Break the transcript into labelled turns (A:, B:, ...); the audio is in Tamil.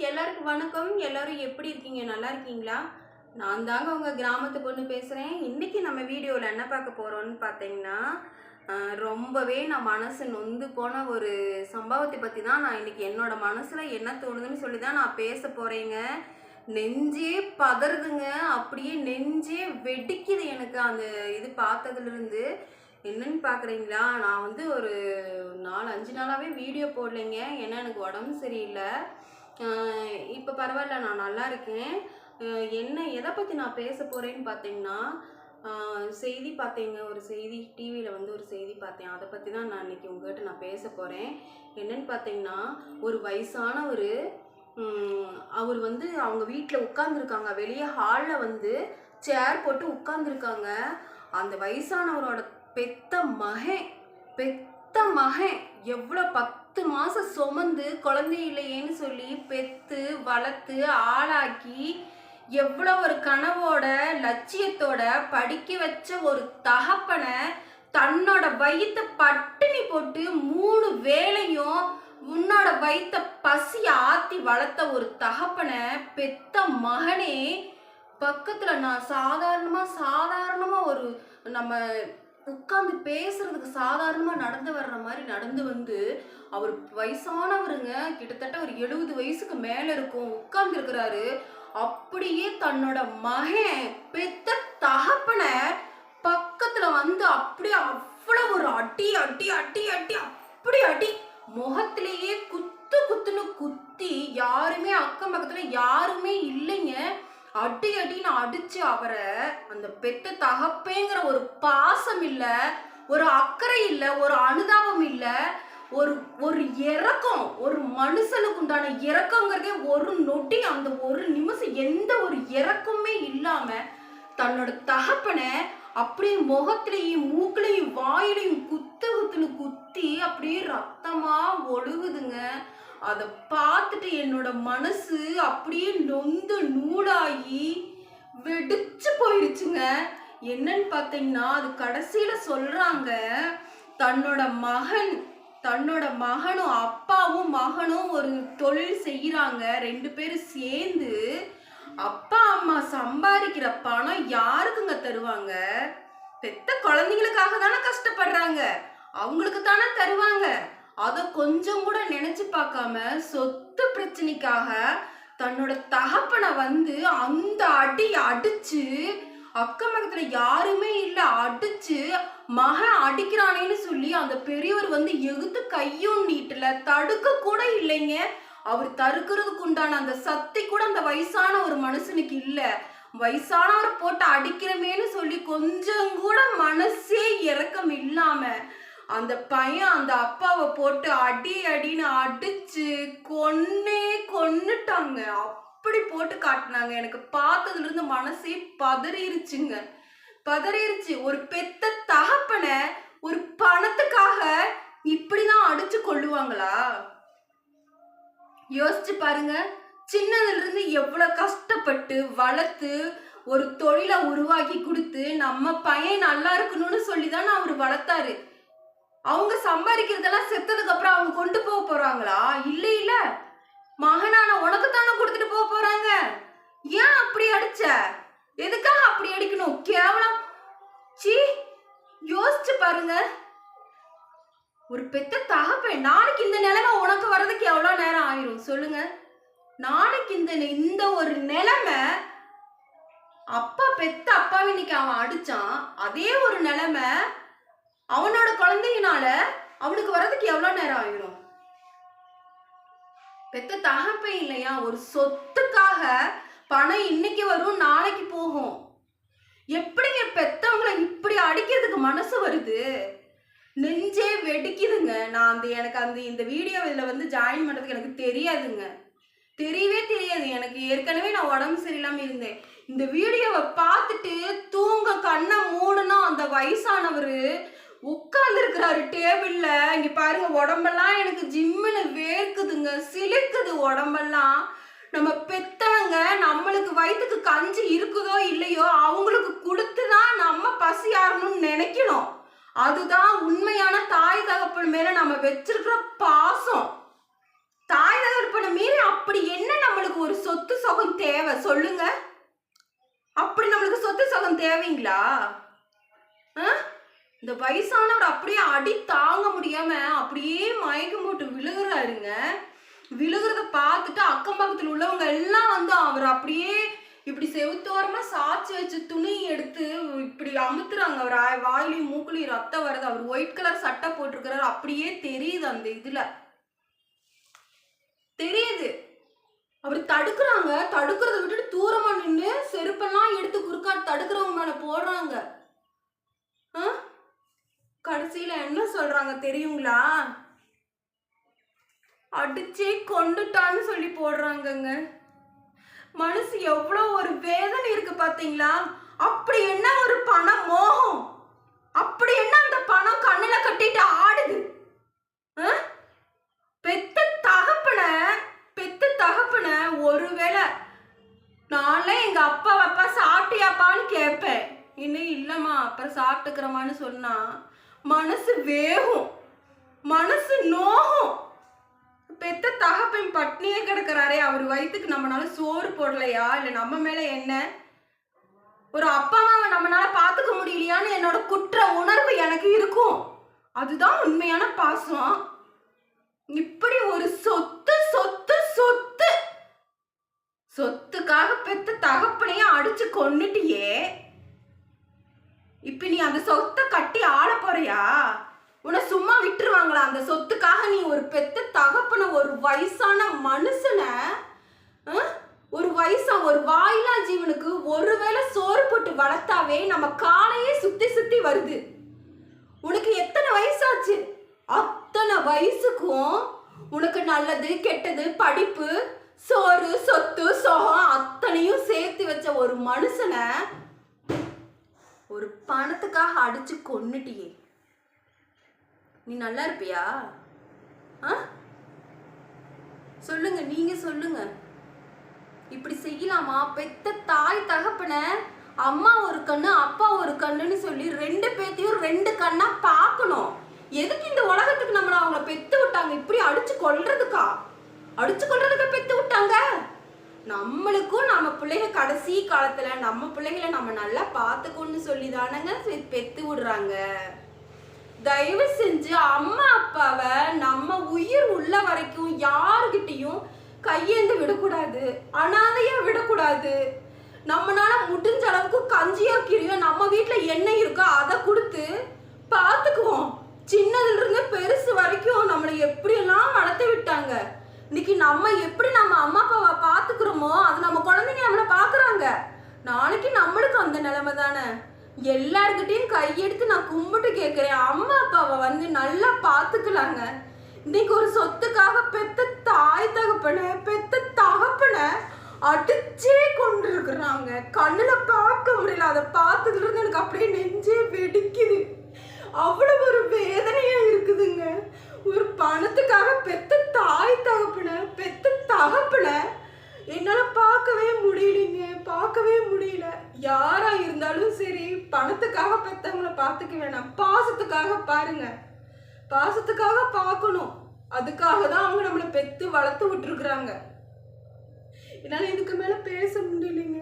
A: எல்லாருக்கும் வணக்கம். எல்லாரும் எப்படி இருக்கீங்க? நல்லா இருக்கீங்களா? நான் தாங்க உங்க கிராமத்து பொண்ணு பேசுறேன். இன்னைக்கு நம்ம வீடியோல என்ன பார்க்க போறோம்னு பார்த்தீங்கன்னா, ரொம்பவே நான் மனசு நொந்து போன ஒரு சம்பவத்தை பத்தி தான் நான் இன்னைக்கு என்னோட மனசுல என்ன தோணுதுன்னு சொல்லி தான் நான் பேச போறேங்க. நெஞ்சே பதறுதுங்க. அப்படியே நெஞ்சே வெடிக்குது எனக்கு அந்த இது பார்த்ததுலேருந்து. என்னன்னு பார்க்குறீங்களா? நான் வந்து ஒரு 4, 5 நாளாவே வீடியோ போடலைங்க. ஏன்னா எனக்கு உடம்பு சரியில்ல. இப்போ பரவாயில்ல, நான் நல்லா இருக்கேன். என்ன எதை பற்றி நான் பேச போகிறேன்னு பார்த்தீங்கன்னா, செய்தி பார்த்தேங்க. ஒரு செய்தி டிவியில் வந்து ஒரு செய்தி பார்த்தேன். அதை பற்றி தான் நான் இன்னைக்கு உங்கள்கிட்ட நான் பேச போகிறேன். என்னன்னு பார்த்தீங்கன்னா, ஒரு வயசானவர், அவர் வந்து அவங்க வீட்டில் உட்காந்துருக்காங்க. வெளியே ஹாலில் வந்து சேர் போட்டு உட்காந்துருக்காங்க. அந்த வயசானவரோட பெத்த மகன் பெத்த மகன் எவ்வளோ 10 மாதம் சுமந்து குழந்தை இல்லையேன்னு சொல்லி பெத்து வளர்த்து ஆளாக்கி எவ்வளோ ஒரு கனவோட லட்சியத்தோட படிக்க வச்ச ஒரு தகப்பனை தன்னோட வயிற்ற பட்டினி போட்டு 3 வேளையும் உன்னோட வயிற்ற பசி ஆத்தி வளர்த்த ஒரு தகப்பனை பெத்த மகனே பக்கத்துல நான் சாதாரணமா ஒரு நம்ம உட்காந்து பேசுறதுக்கு சாதாரணமா நடந்து வர்ற மாதிரி நடந்து வந்து, அவர் வயசானவருங்க, கிட்டத்தட்ட ஒரு 70 வயசுக்கு மேல இருக்கும், உட்கார்ந்து இருக்கிறாரு. அப்படியே தன்னோட மகன் பெத்த தகப்பனை பக்கத்துல வந்து அப்படியே அவ்வளவு ஒரு அடி அடி அடி அடி அப்படி அடி முகத்திலேயே குத்துன்னு குத்தி, யாருமே அக்கம் பக்கத்துல யாருமே இல்லைங்க. அடி அடின்னு அடிச்சு அவரை, அந்த பெத்த தகப்பேங்கிற ஒரு பாசம் இல்ல, ஒரு அக்கறை இல்ல, ஒரு அனுதாபம் இல்ல, ஒரு ஒரு இரக்கம், ஒரு மனுஷனுக்கு உண்டான இரக்கங்கிறதே ஒரு நொடி, அந்த ஒரு நிமிஷம் எந்த ஒரு இரக்கமே இல்லாம தன்னோட தகப்பனை அப்படியே முகத்திலையும் மூக்கிலையும் வாயிலையும் குத்துன்னு குத்தி அப்படியே ரத்தமா ஒழுகுதுங்க. அதை பார்த்துட்டு என்னோட மனசு அப்படியே நொந்து நூடாகி வெடிச்சு போயிடுச்சுங்க. என்னன்னு பார்த்தீங்கன்னா, அது கடைசியில சொல்றாங்க, தன்னோட மகனும் அப்பாவும் மகனும் ஒரு தொழில் செய்யறாங்க. 2 பேரும் சேர்ந்து அப்பா அம்மா சம்பாதிக்கிற பணம் யாருக்குங்க தருவாங்க? பெத்த குழந்தைங்களுக்காக தானே கஷ்டப்படுறாங்க, அவங்களுக்கு தானே தருவாங்க. அதை கொஞ்சம் கூட நினைச்சு பார்க்காம சொத்து பிரச்சனைக்காக தன்னோட தகப்பனை வந்து அந்த அடி அடிச்சு, அக்கம் பக்கத்துல யாருமே இல்ல, அடிச்சு மகன் அடிக்கிறானேன்னு சொல்லி அந்த பெரியவர் வந்து எகுத்து கையும் நீட்டல, தடுக்க கூட இல்லைங்க. அவர் தடுக்கிறதுக்கு உண்டான அந்த சக்தி கூட அந்த வயசான ஒரு மனுஷனுக்கு இல்ல. வயசானவரை போட்டு அடிக்கிறமேன்னு சொல்லி கொஞ்சம் கூட மனசே இரக்கம் இல்லாம அந்த பையன் அந்த அப்பாவை போட்டு அடி அடின்னு அடிச்சு கொன்னுட்டாங்க. அப்படி போட்டு காட்டினாங்க. எனக்கு பார்த்ததுல இருந்து மனசே பதறிருச்சு. ஒரு பெத்த தகப்பனை ஒரு பணத்துக்காக இப்படிதான் அடிச்சு கொள்ளுவாங்களா? யோசிச்சு பாருங்க. சின்னதுல இருந்து எவ்வளவு கஷ்டப்பட்டு வளர்த்து ஒரு தொழிலை உருவாக்கி கொடுத்து நம்ம பையன் நல்லா இருக்கணும்னு சொல்லிதான் அவர் வளர்த்தாரு. அவங்க சம்பாதிக்கிறதெல்லாம் செத்ததுக்கு அப்புறம் அவங்க கொண்டு போக போறாங்களா? இல்ல, மகனான உனக்கு தானே கொடுத்துட்டு போக போறாங்க. ஏன் அப்படி அடிச்ச? எதுக்காக அப்படி அடிக்கணும்? கேவலம். சீ, யோசிச்சு பாருங்க. ஒரு பெத்த தகப்பன், நாளைக்கு இந்த நிலைமை உனக்கு வர்றதுக்கு எவ்வளவு நேரம் ஆயிரும் சொல்லுங்க? நாளைக்கு இந்த ஒரு நிலைமை, அப்பா பெத்த அப்பாவை இன்னைக்கு அவன் அடிச்சான், அதே ஒரு நிலைமை அவனோட குழந்தையினால அவனுக்கு வர்றதுக்கு எவ்வளவு நேரம் ஆயிரும்? பெத்த தகப்பே இல்லையா? ஒரு சொத்துக்காக பணம் இன்னைக்கு வரும், நாளைக்கு போகும். எப்படிங்க பெத்தவங்களை இப்படி அடிக்கிறதுக்கு மனசு வருது? நெஞ்சே வெடிக்குதுங்க. எனக்கு இந்த வீடியோ இதுல வந்து ஜாயின் பண்றதுக்கு எனக்கு தெரியாதுங்க. தெரியவே தெரியாது. எனக்கு ஏற்கனவே நான் உடம்பு சரியில்லாம இருந்தேன். இந்த வீடியோவை பார்த்துட்டு தூங்க கண்ணை மூடுனா அந்த வயசானவர் உட்கார்ந்து இருக்கிறாரு டேபிள்ல. இங்க பாருங்க, உடம்பெல்லாம் எனக்கு ஜிம்முன்னு வேர்க்குதுங்க, சிலிக்குது உடம்பெல்லாம். நம்ம பெத்தவங்க நம்மளுக்கு வயிற்றுக்கு கஞ்சி இருக்குதோ இல்லையோ அவங்களுக்கு கொடுத்துதான் நம்ம பசி ஆறணும்னு நினைக்கணும். அதுதான் உண்மையான தாய் தகப்பன் மேல நம்ம வச்சிருக்கிற பாசம். தாய் தகப்பனை மீறி அப்படி என்ன நம்ம தேவை சொல்லுங்க? அப்படி நம்மளுக்கு சொத்து சுகம் தேவைங்களா? இந்த வயசானவர் அப்படியே அடி தாங்க முடியாம அப்படியே மயக்கம் போட்டு விழுகுறாருங்க. விழுகிறத பார்த்துட்டு அக்கம் பக்கத்தில் உள்ளவங்க எல்லாம் வந்து அவர் அப்படியே இப்படி செவுத்தோரமா சாச்சி வச்சு துணி எடுத்து இப்படி அமுத்துறாங்க. அவர் வாயிலையும் மூக்குலையும் ரத்தம் வருது. அவர் ஒயிட் கலர் சட்டை போட்டிருக்கிறாரு. அப்படியே தெரியுது, அந்த இதுல தெரியுது. அவர் தடுக்கிறாங்க. தடுக்கிறத விட்டுட்டு தூரமா நின்று செருப்பெல்லாம் எடுத்து குறுக்காட்டு தடுக்கிறவங்க மேல போடுறாங்க. கடைசியில என்ன சொல்றாங்க தெரியுங்களா? அடிச்சே கொண்டுட்டான்னு சொல்லி போடுறாங்கங்க. மனசு எவ்வளவு ஒரு வேதனை இருக்கு பாத்தீங்களா? அப்படி என்ன ஒரு பணம் மோகம், அப்படி என்ன அந்த பணம் கண்ணுல கட்டிட்டு ஆடுது. பெத்த தகப்பன ஒருவேளை நானே எங்க அப்பா சாப்பிட்டியாப்பான்னு கேட்பேன். இன்னும் இல்லம்மா அப்புறம் சாப்பிட்டுக்கிறமான்னு சொன்னா மனசு வேகும், மனசு நோகும். பெத்த தகப்பன் பட்னியே கிடக்கிறாரே, அவர் வயிற்றுக்கு நம்மளால சோறு போடலையா? இல்லை நம்ம மேல என்ன? ஒரு அப்பா அம்மாவை நம்மளால பார்த்துக்க முடியலையான்னு என்னோட குற்ற உணர்வு எனக்கு இருக்கும். அதுதான் உண்மையான பாசம். இப்படி ஒரு சொத்து சொத்து சொத்து சொத்துக்காக பெத்த தகப்பனையே அடிச்சு கொன்னுட்டியே. இப்ப நீ அந்த சொத்தை கட்டி ஆள போறியா? உன்னை சும்மா விட்டுருவாங்களா? அந்த சொத்துக்காக நீ ஒரு பெத்த தகப்பன, ஒரு வயசான மனுஷனை, ஒரு வாயிலா ஜீவனுக்கு ஒருவேளை சோறு போட்டு வளர்த்தாவே நம்ம காலையே சுத்தி சுத்தி வருது. உனக்கு எத்தனை வயசாச்சு? அத்தனை வயசுக்கும் உனக்கு நல்லது கெட்டது, படிப்பு, சோறு, சொத்து, சொகம் அத்தனையும் சேர்த்து வச்ச ஒரு மனுஷனை ஒரு பணத்துக்காக அடிச்சு கொன்னுட்டியே. நீ நல்லா இருப்பியா? சொல்லுங்க, நீங்க சொல்லுங்க. இப்படி செய்யலாமா? பெத்த தாய் தகப்பன அம்மா ஒரு கண்ணு அப்பா ஒரு கண்ணுன்னு சொல்லி ரெண்டு பேத்தையும் ரெண்டு கண்ணா பார்க்கணும். எதுக்கு இந்த உலகத்துக்கு நம்மள அவங்க பெத்து விட்டாங்க? இப்படி அடிச்சு கொள்றதுக்கா பெத்து விட்டாங்க? நம்மளுக்கும் நம்ம பிள்ளைங்க கடைசி காலத்துல நம்ம பிள்ளைகளை நம்ம நல்லா பார்த்துக்கணும்னு சொல்லி தானங்க பெத்து விடுறாங்க. தயவு செஞ்சு அம்மா அப்பாவை நம்ம உயிர் உள்ள வரைக்கும் யாருகிட்டையும் கையேந்து விடக்கூடாது, அனாதையா விடக்கூடாது. நம்மளால முடிஞ்ச அளவுக்கு கஞ்சியோ கீரையோ நம்ம வீட்டுல என்ன இருக்கோ அதை கொடுத்து பார்த்துக்குவோம். சின்னதுல இருந்து பெருசு வரைக்கும் நம்மளை எப்படியெல்லாம் வளர்த்து விட்டாங்க. இன்னைக்கு நம்ம எப்படி நம்ம அம்மா அப்பாவை பார்த்துக்கிறோமோ அது நம்ம குழந்தைங்க நம்மளை பார்க்குறாங்க. நாளைக்கு நம்மளுக்கு அந்த நிலைமை தானே. எல்லார்கிட்டையும் கையெடுத்து நான் கும்பிட்டு கேட்குறேன், அம்மா அப்பாவை வந்து நல்லா பார்த்துக்கலாங்க. இன்னைக்கு ஒரு சொத்துக்காக பெத்த தாய் தகப்பன அடிச்சே கொண்டு இருக்கிறாங்க. கண்ணுல பார்க்க முடியல. அதை பார்த்ததுல இருந்து எனக்கு அப்படியே நெஞ்சே வெடிக்குது. அவ்வளவு ஒரு வேதனையா இருக்குதுங்க. ஒரு பணத்துக்காக பெத்த தாய் தகப்பன என்னால பார்க்கவே முடியல. யாரா இருந்தாலும் சரி, பணத்துக்காக பெத்தவங்களை பார்த்துக்க வேணாம். பாசத்துக்காக பாருங்க, பாசத்துக்காக பார்க்கணும். அதுக்காக தான் அவங்க நம்மளை பெத்து வளர்த்து விட்டுருக்குறாங்க. என்னால இதுக்கு மேல பேச முடியலைங்க.